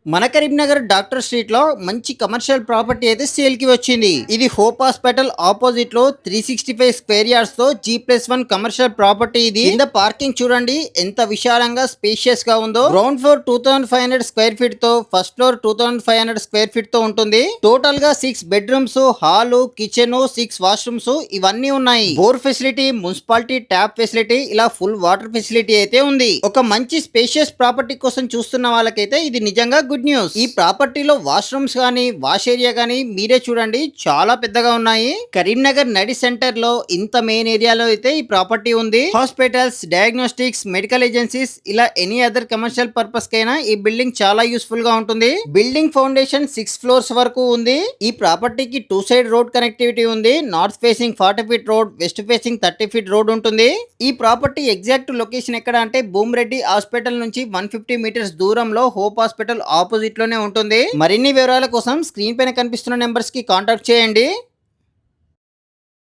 మన Karimnagar doctor street లో మంచి కమర్షియల్ ప్రాపర్టీ అయితే సేల్ కి వచ్చింది. ఇది హోప్ హాస్పిటల్ ఆపోజిట్ లో 365 స్క్వేర్ యార్డ్స్ తో G+1 కమర్షియల్ ప్రాపర్టీ. ఇది కింద పార్కింగ్ చూడండి ఎంత విశాలంగా స్పేషియస్ గా ఉందో. గ్రౌండ్ ఫ్లోర్ 2500 స్క్వేర్ ఫీట్ తో, ఫస్ట్ ఫ్లోర్ 2500 స్క్వేర్ ఫీట్ తో ఉంటుంది. టోటల్ గా 6 బెడ్రూమ్స్, హాల్, కిచెన్, 6 వాష్రూమ్స్ ఇవన్నీ ఉన్నాయి. Bore facility, municipality tap facility, ఇలా ఫుల్ వాటర్ ఫెసిలిటీ అయితే ఉంది. ఒక మంచి స్పేషియస్ ప్రాపర్టీ కోసం చూస్తున్న వాళ్ళకైతే ఇది నిజంగా గుడ్ న్యూస్. ఈ ప్రాపర్టీలో వాష్రూమ్స్ గానీ, వాష్ ఏరియా గానీ మీరే చూడండి చాలా పెద్దగా ఉన్నాయి. కరీంనగర్ నడి సెంటర్ లో ఇంత మెయిన్ ఏరియాలో అయితే ఈ ప్రాపర్టీ ఉంది. హాస్పిటల్స్, డయాగ్నోస్టిక్స్, మెడికల్ ఏజెన్సీస్, ఇలా ఎనీ అదర్ కమర్షియల్ పర్పస్ కైనా ఈ బిల్డింగ్ చాలా యూస్ఫుల్ గా ఉంటుంది. బిల్డింగ్ ఫౌండేషన్ 6 ఫ్లోర్స్ వరకు ఉంది. ఈ ప్రాపర్టీకి 2 సైడ్ రోడ్ కనెక్టివిటీ ఉంది. North facing 40 feet road, west facing 30 feet road ఉంటుంది. ఈ ప్రాపర్టీ ఎగ్జాక్ట్ లొకేషన్ ఎక్కడ అంటే భూమిరెడ్డి హాస్పిటల్ నుంచి 150 మీటర్స్ దూరంలో హోప్ హాస్పిటల్ ఆపోజిట్ లోనే ఉంటుంది. మరిన్ని వివరాల కోసం స్క్రీన్ పైన కనిపిస్తున్న నెంబర్స్ కి కాంటాక్ట్ చేయండి.